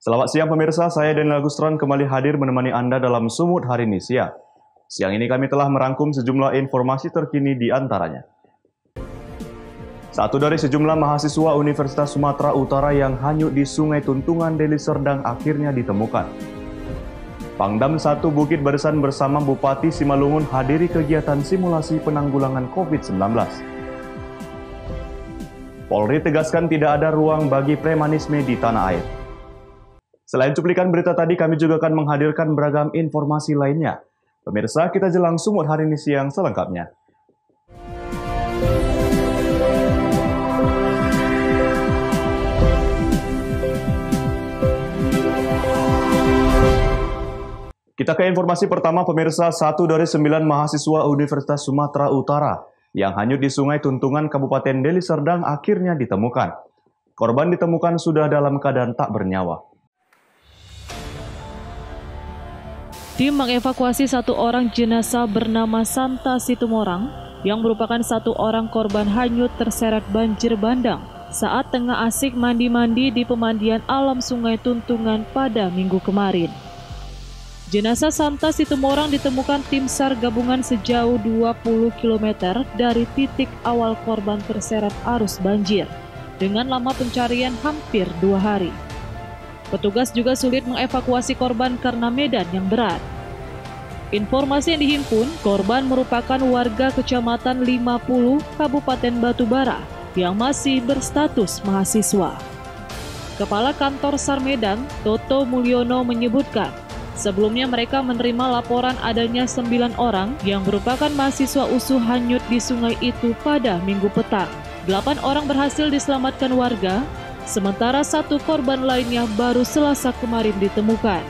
Selamat siang pemirsa, saya Daniel Agustron kembali hadir menemani Anda dalam Sumut Hari ini siang. Siang ini kami telah merangkum sejumlah informasi terkini di antaranya. Satu dari sejumlah mahasiswa Universitas Sumatera Utara yang hanyut di Sungai Tuntungan, Deli Serdang akhirnya ditemukan. Pangdam 1 Bukit Barisan bersama Bupati Simalungun hadiri kegiatan simulasi penanggulangan COVID-19. Polri tegaskan tidak ada ruang bagi premanisme di tanah air. Selain cuplikan berita tadi, kami juga akan menghadirkan beragam informasi lainnya. Pemirsa, kita jelang Sumut Hari ini siang selengkapnya. Kita ke informasi pertama, pemirsa. 1 dari 9 mahasiswa Universitas Sumatera Utara yang hanyut di Sungai Tuntungan, Kabupaten Deli Serdang akhirnya ditemukan. Korban ditemukan sudah dalam keadaan tak bernyawa. Tim mengevakuasi satu orang jenazah bernama Santa Situmorang yang merupakan satu orang korban hanyut terseret banjir bandang saat tengah asik mandi-mandi di pemandian alam Sungai Tuntungan pada Minggu kemarin. Jenazah Santa Situmorang ditemukan tim SAR gabungan sejauh 20 km dari titik awal korban terseret arus banjir dengan lama pencarian hampir 2 hari. Petugas juga sulit mengevakuasi korban karena medan yang berat. Informasi yang dihimpun, korban merupakan warga Kecamatan 50, Kabupaten Batubara yang masih berstatus mahasiswa. Kepala Kantor SAR Medan, Toto Mulyono menyebutkan, sebelumnya mereka menerima laporan adanya 9 orang yang merupakan mahasiswa USU hanyut di sungai itu pada Minggu petang. 8 orang berhasil diselamatkan warga, sementara 1 korban lainnya baru Selasa kemarin ditemukan.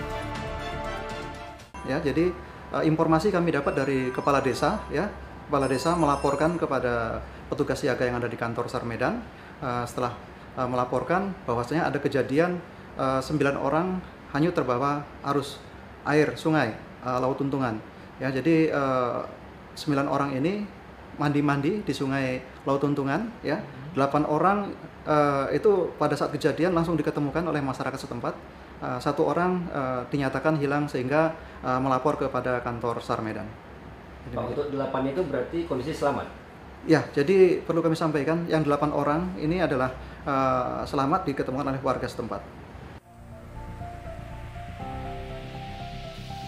Ya, jadi informasi kami dapat dari Kepala Desa. Ya, Kepala Desa melaporkan kepada petugas siaga yang ada di kantor SAR Medan. Setelah melaporkan bahwasanya ada kejadian 9 orang hanyut terbawa arus air sungai Laut Tuntungan. Ya, jadi 9 orang ini mandi-mandi di sungai Laut Tuntungan. Ya, 8 orang itu pada saat kejadian langsung diketemukan oleh masyarakat setempat. 1 orang dinyatakan hilang sehingga melapor kepada kantor SAR Medan. Pak, untuk 8 itu berarti kondisi selamat? Ya, jadi perlu kami sampaikan yang 8 orang ini adalah selamat diketemukan oleh warga setempat.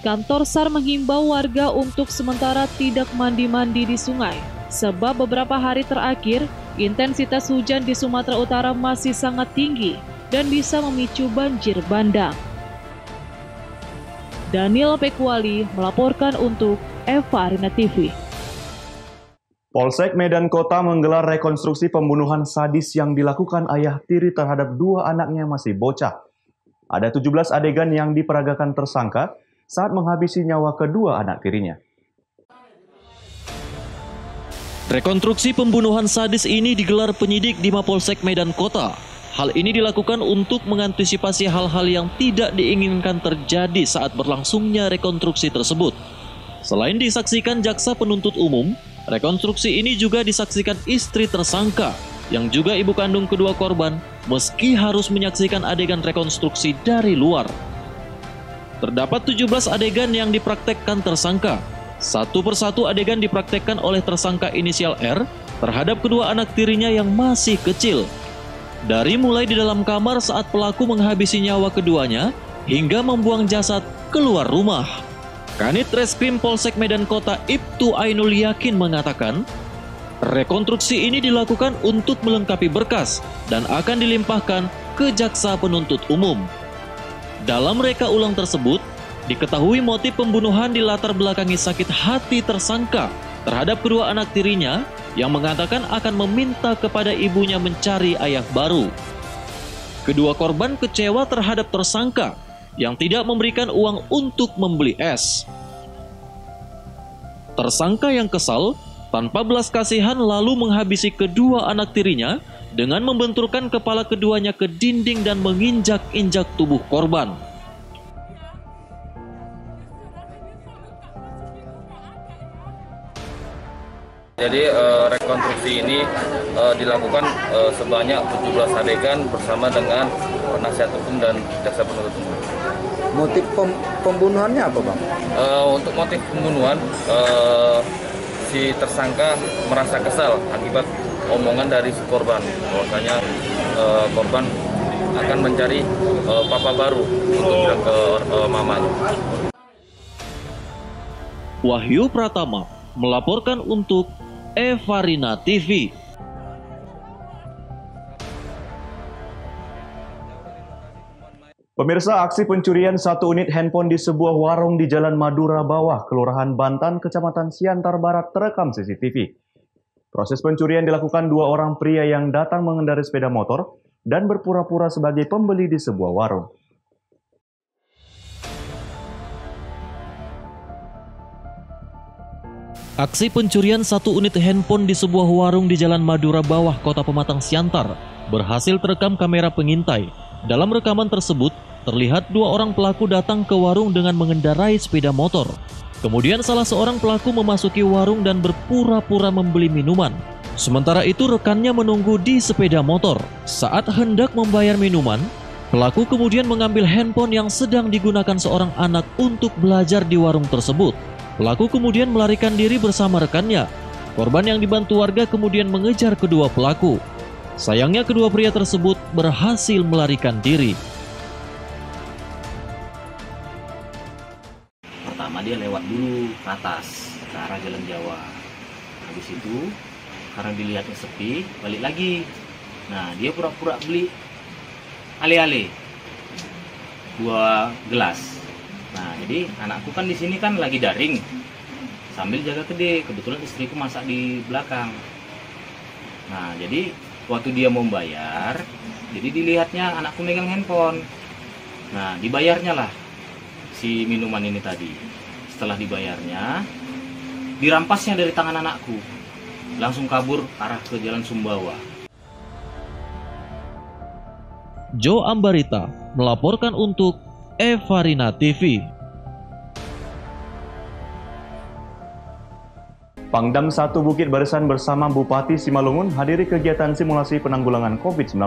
Kantor SAR menghimbau warga untuk sementara tidak mandi-mandi di sungai, sebab beberapa hari terakhir intensitas hujan di Sumatera Utara masih sangat tinggi dan bisa memicu banjir bandang. Daniel Pekwali melaporkan untuk Eva Arina TV. Polsek Medan Kota menggelar rekonstruksi pembunuhan sadis yang dilakukan ayah tiri terhadap 2 anaknya masih bocah. Ada 17 adegan yang diperagakan tersangka saat menghabisi nyawa kedua anak tirinya. Rekonstruksi pembunuhan sadis ini digelar penyidik di Mapolsek Medan Kota. Hal ini dilakukan untuk mengantisipasi hal-hal yang tidak diinginkan terjadi saat berlangsungnya rekonstruksi tersebut. Selain disaksikan jaksa penuntut umum, rekonstruksi ini juga disaksikan istri tersangka, yang juga ibu kandung kedua korban, meski harus menyaksikan adegan rekonstruksi dari luar. Terdapat 17 adegan yang dipraktekkan tersangka. Satu persatu adegan dipraktekkan oleh tersangka inisial R terhadap kedua anak tirinya yang masih kecil. Dari mulai di dalam kamar saat pelaku menghabisi nyawa keduanya, hingga membuang jasad keluar rumah. Kanit Reskrim Polsek Medan Kota Ibtu Ainul Yakin mengatakan, rekonstruksi ini dilakukan untuk melengkapi berkas dan akan dilimpahkan ke jaksa penuntut umum. Dalam reka ulang tersebut, diketahui motif pembunuhan dilatar belakangi sakit hati tersangka terhadap kedua anak tirinya yang mengatakan akan meminta kepada ibunya mencari ayah baru. Kedua korban kecewa terhadap tersangka yang tidak memberikan uang untuk membeli es. Tersangka yang kesal, tanpa belas kasihan lalu menghabisi kedua anak tirinya dengan membenturkan kepala keduanya ke dinding dan menginjak-injak tubuh korban. Jadi rekonstruksi ini dilakukan sebanyak 17 adegan bersama dengan penasihat hukum dan jaksa penuntut umum. Motif pembunuhannya apa, Bang? Untuk motif pembunuhan, si tersangka merasa kesal akibat omongan dari si korban, bahwasanya korban akan mencari papa baru untuk bilang ke mamanya. Wahyu Pratama melaporkan untuk Evarina TV. Pemirsa, aksi pencurian satu unit handphone di sebuah warung di Jalan Madura Bawah, Kelurahan Bantan, Kecamatan Siantar Barat terekam CCTV. Proses pencurian dilakukan dua orang pria yang datang mengendarai sepeda motor dan berpura-pura sebagai pembeli di sebuah warung. Aksi pencurian satu unit handphone di sebuah warung di Jalan Madura Bawah, Kota Pematang Siantar, berhasil terekam kamera pengintai. Dalam rekaman tersebut, terlihat dua orang pelaku datang ke warung dengan mengendarai sepeda motor. Kemudian salah seorang pelaku memasuki warung dan berpura-pura membeli minuman. Sementara itu rekannya menunggu di sepeda motor. Saat hendak membayar minuman, pelaku kemudian mengambil handphone yang sedang digunakan seorang anak untuk belajar di warung tersebut. Pelaku kemudian melarikan diri bersama rekannya. Korban yang dibantu warga kemudian mengejar kedua pelaku. Sayangnya kedua pria tersebut berhasil melarikan diri. Pertama dia lewat dulu ke atas, ke arah Jalan Jawa. Habis itu, karena dilihatnya sepi, balik lagi. Nah, dia pura-pura beli ale-ale 2 gelas. Nah, jadi anakku kan di sini kan lagi daring sambil jaga gede. Kebetulan istriku masak di belakang. Nah, jadi waktu dia mau bayar, jadi dilihatnya anakku megang handphone. Nah, dibayarnya lah si minuman ini tadi. Setelah dibayarnya, dirampasnya dari tangan anakku. Langsung kabur arah ke Jalan Sumbawa. Jo Ambarita melaporkan untuk Evarina TV. Pangdam 1 Bukit Barisan bersama Bupati Simalungun hadiri kegiatan simulasi penanggulangan COVID-19.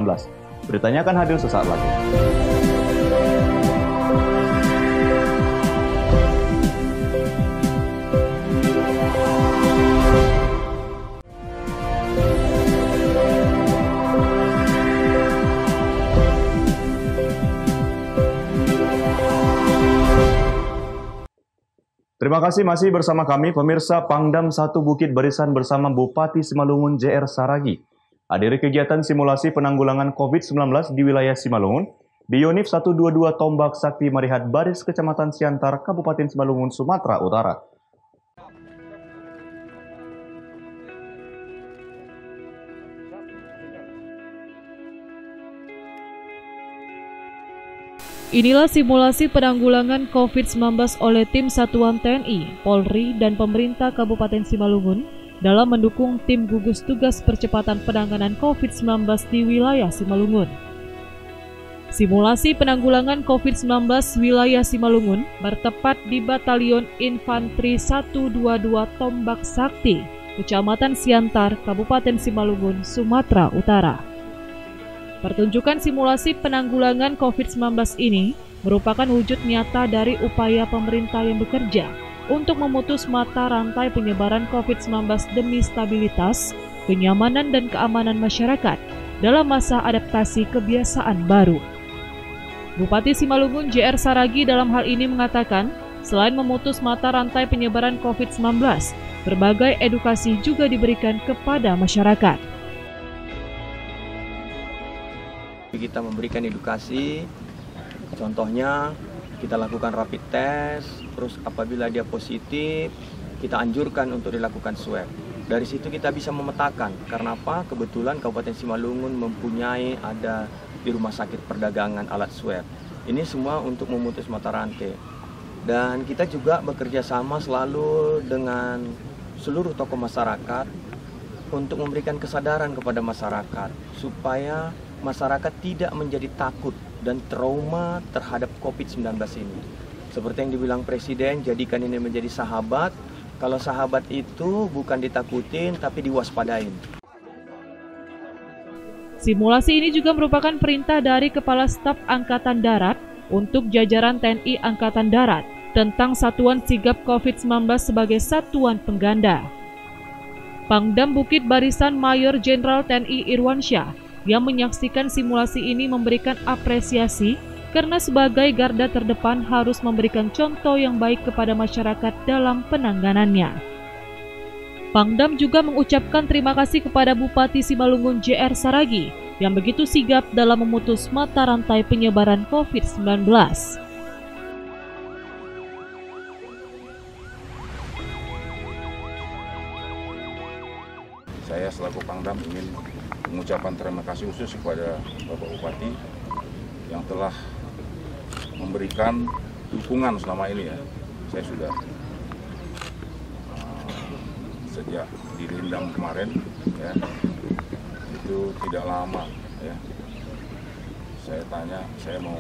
Beritanya akan hadir sesaat lagi. Terima kasih masih bersama kami, pemirsa. Pangdam 1 Bukit Barisan bersama Bupati Simalungun JR Saragi hadiri kegiatan simulasi penanggulangan COVID-19 di wilayah Simalungun di Unit 122 Tombak Sakti Marihat Baris, Kecamatan Siantar, Kabupaten Simalungun, Sumatera Utara. Inilah simulasi penanggulangan COVID-19 oleh tim Satuan TNI, Polri, dan pemerintah Kabupaten Simalungun dalam mendukung tim gugus tugas percepatan penanganan COVID-19 di wilayah Simalungun. Simulasi penanggulangan COVID-19 wilayah Simalungun bertepat di Batalion Infanteri 122 Tombak Sakti, Kecamatan Siantar, Kabupaten Simalungun, Sumatera Utara. Pertunjukan simulasi penanggulangan COVID-19 ini merupakan wujud nyata dari upaya pemerintah yang bekerja untuk memutus mata rantai penyebaran COVID-19 demi stabilitas, kenyamanan, dan keamanan masyarakat dalam masa adaptasi kebiasaan baru. Bupati Simalungun JR Saragi dalam hal ini mengatakan, selain memutus mata rantai penyebaran COVID-19, berbagai edukasi juga diberikan kepada masyarakat. Kita memberikan edukasi, contohnya kita lakukan rapid test, terus apabila dia positif, kita anjurkan untuk dilakukan swab. Dari situ kita bisa memetakan, karena apa? Kebetulan Kabupaten Simalungun mempunyai ada di rumah sakit perdagangan alat swab. Ini semua untuk memutus mata rantai. Dan kita juga bekerja sama selalu dengan seluruh tokoh masyarakat untuk memberikan kesadaran kepada masyarakat supaya masyarakat tidak menjadi takut dan trauma terhadap COVID-19 ini. Seperti yang dibilang Presiden, jadikan ini menjadi sahabat, Kalau sahabat itu bukan ditakutin tapi diwaspadain. Simulasi ini juga merupakan perintah dari Kepala Staf Angkatan Darat untuk jajaran TNI Angkatan Darat tentang Satuan Sigap COVID-19 sebagai satuan pengganda. Pangdam Bukit Barisan Mayor Jenderal TNI Irwansyah yang menyaksikan simulasi ini memberikan apresiasi karena sebagai garda terdepan harus memberikan contoh yang baik kepada masyarakat dalam penanganannya. Pangdam juga mengucapkan terima kasih kepada Bupati Simalungun JR Saragi yang begitu sigap dalam memutus mata rantai penyebaran COVID-19. Saya selaku Pangdam ingin mengucapkan terima kasih khusus kepada Bapak Bupati yang telah memberikan dukungan selama ini ya. Saya sudah sejak di Lindam kemarin ya, itu tidak lama ya. Saya tanya, saya mau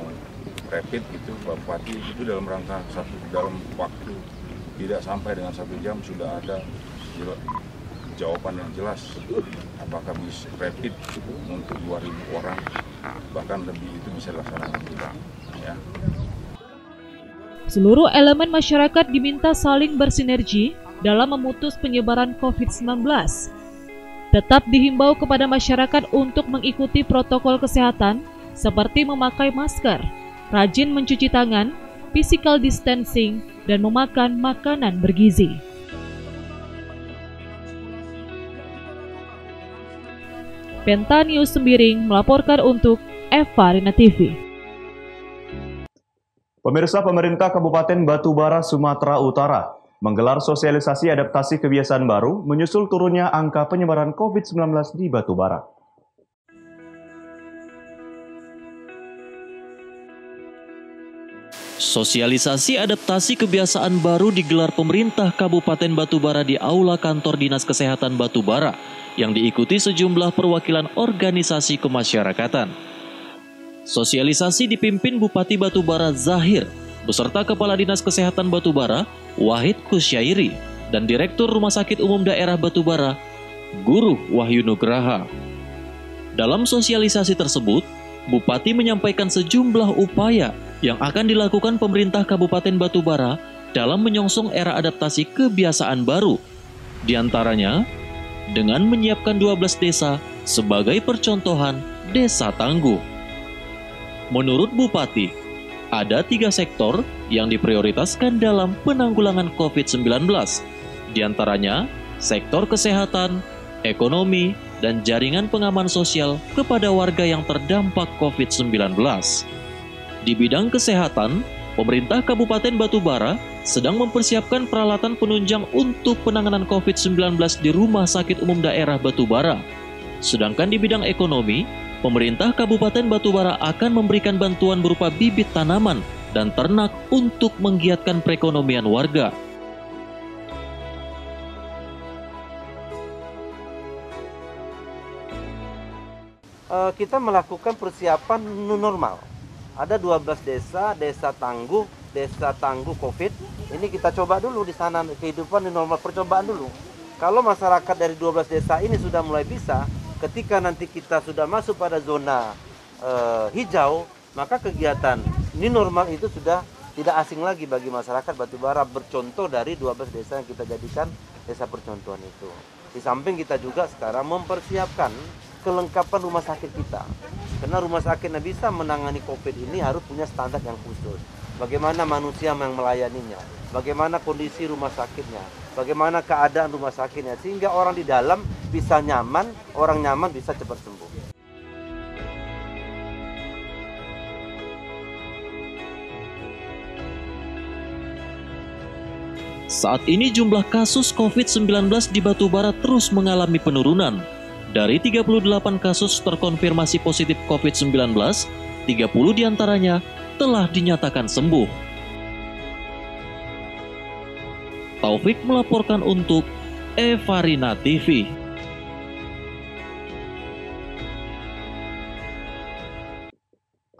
rapid itu Pak Bupati, itu dalam dalam waktu tidak sampai dengan 1 jam sudah ada jawaban yang jelas apakah bisa rapid untuk 2.000 orang, bahkan lebih itu bisa dilaksanakan tidak ya. Seluruh elemen masyarakat diminta saling bersinergi dalam memutus penyebaran COVID-19. Tetap dihimbau kepada masyarakat untuk mengikuti protokol kesehatan seperti memakai masker, rajin mencuci tangan, physical distancing, dan memakan makanan bergizi. Penta News Sembiring melaporkan untuk Evarina TV. Pemirsa, pemerintah Kabupaten Batubara, Sumatera Utara menggelar sosialisasi adaptasi kebiasaan baru menyusul turunnya angka penyebaran COVID-19 di Batubara. Sosialisasi adaptasi kebiasaan baru digelar pemerintah Kabupaten Batubara di Aula Kantor Dinas Kesehatan Batubara yang diikuti sejumlah perwakilan organisasi kemasyarakatan. Sosialisasi dipimpin Bupati Batubara Zahir beserta Kepala Dinas Kesehatan Batubara Wahid Kusyairi dan Direktur Rumah Sakit Umum Daerah Batubara Guru Wahyu Nugraha. Dalam sosialisasi tersebut, Bupati menyampaikan sejumlah upaya yang akan dilakukan pemerintah Kabupaten Batubara dalam menyongsong era adaptasi kebiasaan baru. Di antaranya, dengan menyiapkan 12 desa sebagai percontohan desa tangguh. Menurut Bupati, ada 3 sektor yang diprioritaskan dalam penanggulangan COVID-19. Di antaranya, sektor kesehatan, ekonomi, dan jaringan pengaman sosial kepada warga yang terdampak COVID-19. Di bidang kesehatan, pemerintah Kabupaten Batubara sedang mempersiapkan peralatan penunjang untuk penanganan COVID-19 di Rumah Sakit Umum Daerah Batubara. Sedangkan di bidang ekonomi, pemerintah Kabupaten Batubara akan memberikan bantuan berupa bibit tanaman dan ternak untuk menggiatkan perekonomian warga. Kita melakukan persiapan new normal. Ada 12 desa, desa tangguh COVID. Ini kita coba dulu di sana, kehidupan new normal, percobaan dulu. Kalau masyarakat dari 12 desa ini sudah mulai bisa, ketika nanti kita sudah masuk pada zona hijau, maka kegiatan new normal itu sudah tidak asing lagi bagi masyarakat Batubara, bercontoh dari 12 desa yang kita jadikan desa percontohan itu. Di samping kita juga sekarang mempersiapkan kelengkapan rumah sakit kita. Karena rumah sakit yang bisa menangani COVID ini harus punya standar yang khusus. Bagaimana manusia yang melayaninya, bagaimana kondisi rumah sakitnya, bagaimana keadaan rumah sakitnya, sehingga orang di dalam bisa nyaman, orang nyaman bisa cepat sembuh. Saat ini jumlah kasus COVID-19 di Batubara terus mengalami penurunan. Dari 38 kasus terkonfirmasi positif COVID-19, 30 diantaranya telah dinyatakan sembuh. Taufik melaporkan untuk Evarina TV.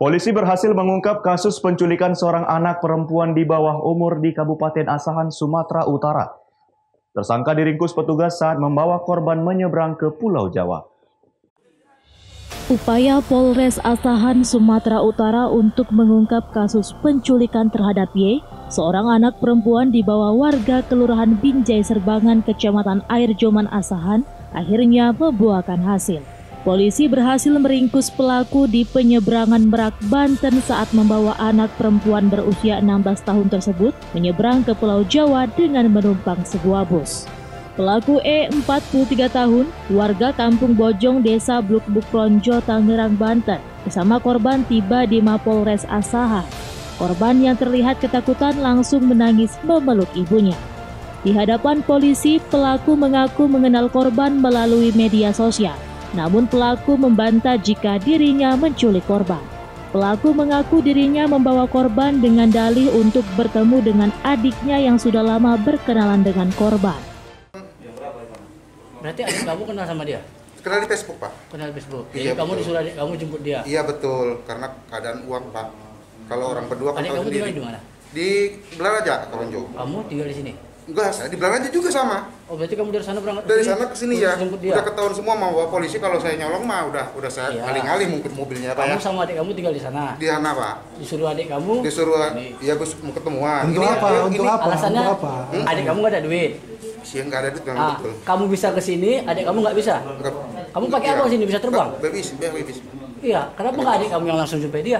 Polisi berhasil mengungkap kasus penculikan seorang anak perempuan di bawah umur di Kabupaten Asahan, Sumatera Utara. Tersangka diringkus petugas saat membawa korban menyeberang ke Pulau Jawa. Upaya Polres Asahan, Sumatera Utara untuk mengungkap kasus penculikan terhadap Y, seorang anak perempuan dibawa warga Kelurahan Binjai Serbangan, Kecamatan Air Joman Asahan, akhirnya membuahkan hasil. Polisi berhasil meringkus pelaku di penyeberangan Merak, Banten saat membawa anak perempuan berusia 16 tahun tersebut menyeberang ke Pulau Jawa dengan menumpang sebuah bus. Pelaku E, 43 tahun, warga Kampung Bojong, Desa Bluk-Buk Plonjo, Tangerang, Banten, bersama korban tiba di Mapolres Asahan. Korban yang terlihat ketakutan langsung menangis memeluk ibunya. Di hadapan polisi, pelaku mengaku mengenal korban melalui media sosial. Namun pelaku membantah jika dirinya menculik korban. Pelaku mengaku dirinya membawa korban dengan dalih untuk bertemu dengan adiknya yang sudah lama berkenalan dengan korban. Berarti adik kamu kenal sama dia? Kenal di Facebook, Pak. Kenal di Facebook. Jadi Iya, kamu betul. disuruh adik kamu jemput dia? Iya, betul. Karena keadaan uang, Pak. Kalau orang berdua kan Adik kamu tinggal di mana? Di Belaraja, Kolonjo. Kamu tinggal di sini? Enggak, saya di Belaraja juga sama. Oh, berarti kamu dari sana berangkat? Dari sana ke sini ya. Jemput dia? Udah ketahuan semua mau bawa polisi, kalau saya nyolong mah udah saya Iya. ngalih-ngalih mungkin mobilnya, Pak ya. Kamu sama adik kamu tinggal di sana? Di sana, Pak. Disuruh adik kamu? Disuruh, iya Gus mau ketemuan. Untuk apa? Untuk apa? Alasannya Untuk apa? adik kamu nggak ada duit. Sih nggak ada duit, memang betul. Kamu bisa ke sini, adik kamu nggak bisa. Kamu pakai apa ke sini? Bisa terbang? Bebis. Iya, kenapa nggak adik kamu yang langsung jumpai dia?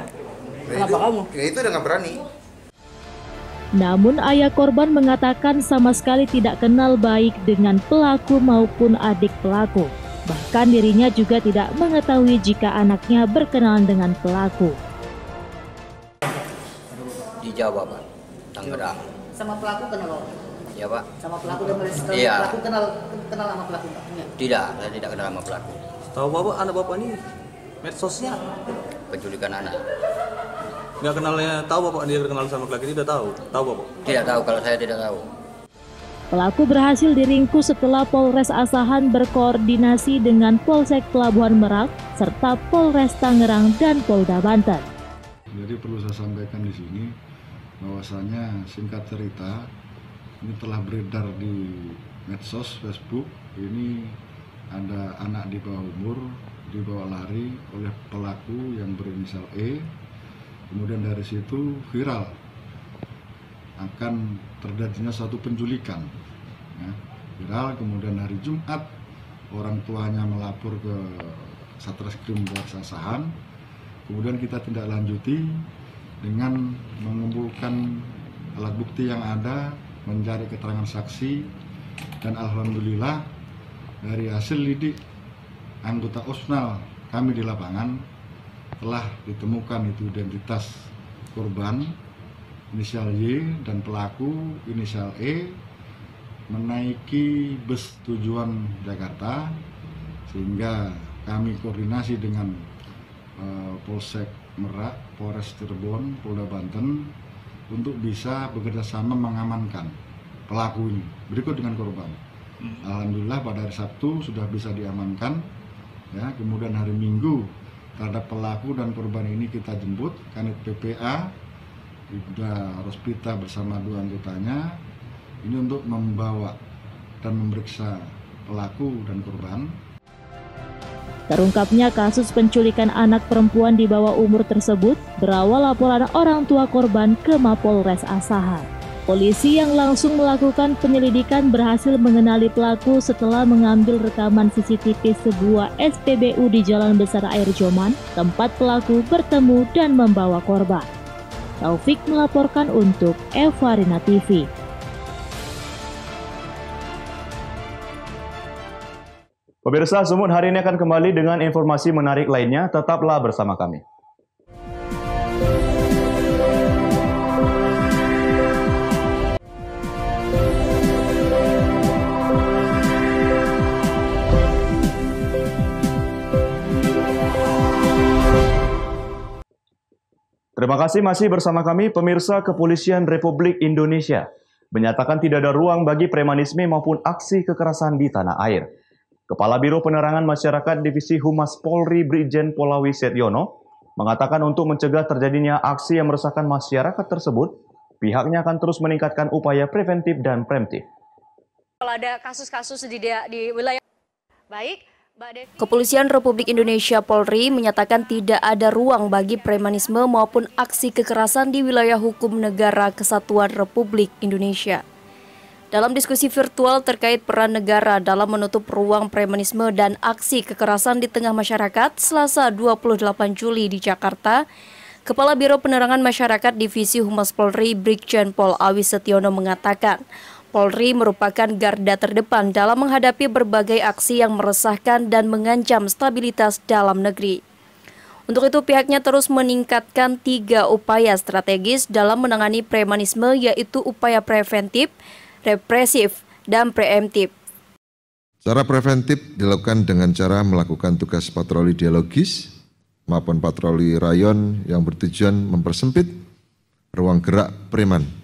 Kenapa kamu? Ya itu udah nggak berani. Namun ayah korban mengatakan sama sekali tidak kenal baik dengan pelaku maupun adik pelaku. Bahkan dirinya juga tidak mengetahui jika anaknya berkenalan dengan pelaku. Di Jawa, Pak. Tangerang. Sama pelaku kenal? Ya, Pak. Sama pelaku dan Iya. pelaku kenal sama pelaku Pak? Tidak, saya tidak kenal sama pelaku. Tahu Bapak, anak Bapak ini medsosnya Penculikan anak. nggak kenalnya, tahu Bapak dia kenal sama laki ini, udah tahu? Tahu Bapak? Tidak tahu, kalau saya tidak tahu. Pelaku berhasil diringkus setelah Polres Asahan berkoordinasi dengan Polsek Pelabuhan Merak serta Polres Tangerang dan Polda Banten. Jadi perlu saya sampaikan di sini bahwasanya singkat cerita ini telah beredar di medsos Facebook, ini ada anak di bawah umur dibawa lari oleh pelaku yang berinisial E. Kemudian dari situ viral akan terjadinya suatu penculikan, ya, viral. Kemudian hari Jumat orang tuanya melapor ke Satreskrim Polres Asahan. Kemudian kita tindak lanjuti dengan mengumpulkan alat bukti yang ada, mencari keterangan saksi, dan alhamdulillah dari hasil lidik anggota OSNAL kami di lapangan telah ditemukan itu identitas korban inisial Y dan pelaku inisial E menaiki bus tujuan Jakarta, sehingga kami koordinasi dengan Polsek Merak, Polres Cirebon, Polda Banten untuk bisa bekerjasama mengamankan pelaku ini berikut dengan korban. Alhamdulillah pada hari Sabtu sudah bisa diamankan, ya. Kemudian hari Minggu terhadap pelaku dan korban ini kita jemput Kanit PPA, Ibda Rospita bersama dua anggotanya ini untuk membawa dan memeriksa pelaku dan korban. Terungkapnya kasus penculikan anak perempuan di bawah umur tersebut berawal laporan orang tua korban ke Mapolres Asahan. Polisi yang langsung melakukan penyelidikan berhasil mengenali pelaku setelah mengambil rekaman CCTV sebuah SPBU di Jalan Besar Air Joman, tempat pelaku bertemu dan membawa korban. Taufik melaporkan untuk Evarina TV. Pemirsa, Sumut hari ini akan kembali dengan informasi menarik lainnya. Tetaplah bersama kami. Terima kasih masih bersama kami, pemirsa. Kepolisian Republik Indonesia menyatakan tidak ada ruang bagi premanisme maupun aksi kekerasan di tanah air. Kepala Biro Penerangan Masyarakat Divisi Humas Polri Brigjen Polawi Setyono mengatakan untuk mencegah terjadinya aksi yang meresahkan masyarakat tersebut, pihaknya akan terus meningkatkan upaya preventif dan preemptif. Kalau ada kasus-kasus di wilayah baik, Mbak Devi. Kepolisian Republik Indonesia Polri menyatakan tidak ada ruang bagi premanisme maupun aksi kekerasan di wilayah hukum negara Kesatuan Republik Indonesia. Dalam diskusi virtual terkait peran negara dalam menutup ruang premanisme dan aksi kekerasan di tengah masyarakat Selasa 28 Juli di Jakarta, Kepala Biro Penerangan Masyarakat Divisi Humas Polri Brigjen Pol Awi Setiono mengatakan, Polri merupakan garda terdepan dalam menghadapi berbagai aksi yang meresahkan dan mengancam stabilitas dalam negeri. Untuk itu pihaknya terus meningkatkan 3 upaya strategis dalam menangani premanisme, yaitu upaya preventif, represif, dan preemptif. Cara preventif dilakukan dengan cara melakukan tugas patroli dialogis maupun patroli rayon yang bertujuan mempersempit ruang gerak preman.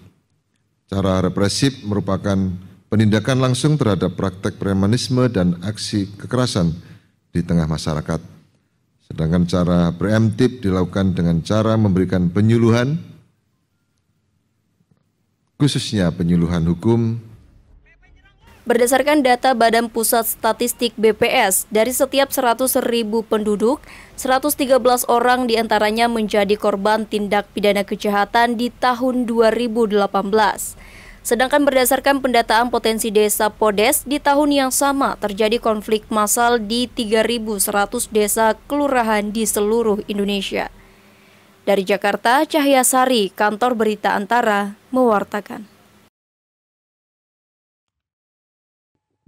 Cara represif merupakan penindakan langsung terhadap praktek premanisme dan aksi kekerasan di tengah masyarakat. Sedangkan cara preemptif dilakukan dengan cara memberikan penyuluhan, khususnya penyuluhan hukum. Berdasarkan data Badan Pusat Statistik BPS, dari setiap 100.000 penduduk, 113 orang diantaranya menjadi korban tindak pidana kejahatan di tahun 2018. Sedangkan berdasarkan pendataan potensi desa Podes, di tahun yang sama terjadi konflik massal di 3.100 desa kelurahan di seluruh Indonesia. Dari Jakarta, Cahyasari, Kantor Berita Antara, mewartakan.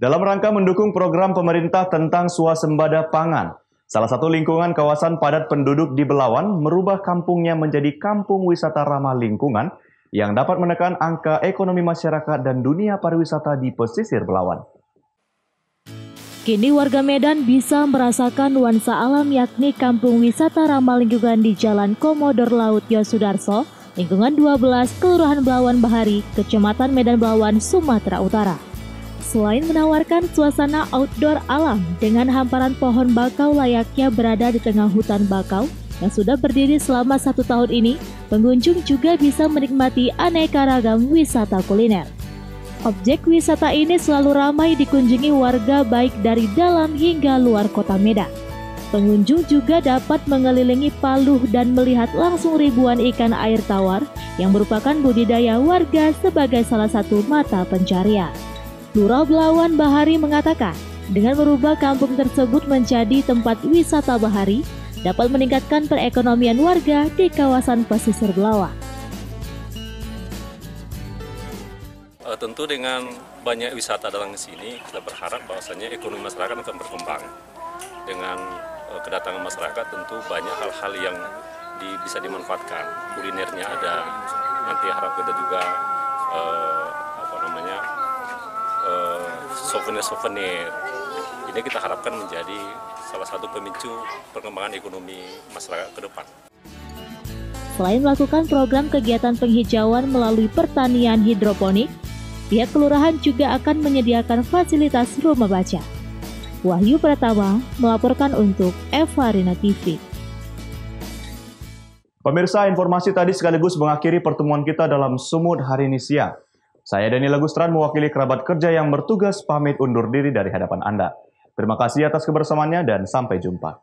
Dalam rangka mendukung program pemerintah tentang swasembada pangan, salah satu lingkungan kawasan padat penduduk di Belawan merubah kampungnya menjadi kampung wisata ramah lingkungan yang dapat menekan angka ekonomi masyarakat dan dunia pariwisata di pesisir Belawan. Kini warga Medan bisa merasakan nuansa alam yakni kampung wisata ramah lingkungan di Jalan Komodor Laut Yosudarso, lingkungan 12, Kelurahan Belawan Bahari, Kecamatan Medan Belawan, Sumatera Utara. Selain menawarkan suasana outdoor alam dengan hamparan pohon bakau layaknya berada di tengah hutan bakau yang sudah berdiri selama 1 tahun ini, pengunjung juga bisa menikmati aneka ragam wisata kuliner. Objek wisata ini selalu ramai dikunjungi warga baik dari dalam hingga luar kota Medan. Pengunjung juga dapat mengelilingi paluh dan melihat langsung ribuan ikan air tawar yang merupakan budidaya warga sebagai salah satu mata pencarian. Lurah Belawan Bahari mengatakan, dengan merubah kampung tersebut menjadi tempat wisata bahari, dapat meningkatkan perekonomian warga di kawasan pesisir Belawan. Tentu dengan banyak wisata datang ke sini, kita berharap bahwasanya ekonomi masyarakat akan berkembang. Dengan kedatangan masyarakat tentu banyak hal-hal yang bisa dimanfaatkan. Kulinernya ada, nanti harap kita juga souvenir-souvenir. Ini kita harapkan menjadi salah satu pemicu perkembangan ekonomi masyarakat ke depan. Selain melakukan program kegiatan penghijauan melalui pertanian hidroponik, pihak kelurahan juga akan menyediakan fasilitas rumah baca. Wahyu Pratama melaporkan untuk Eva Rina TV. Pemirsa, informasi tadi sekaligus mengakhiri pertemuan kita dalam Sumut hari ini siang. Saya Daniel Agustran mewakili kerabat kerja yang bertugas pamit undur diri dari hadapan Anda. Terima kasih atas kebersamaannya dan sampai jumpa.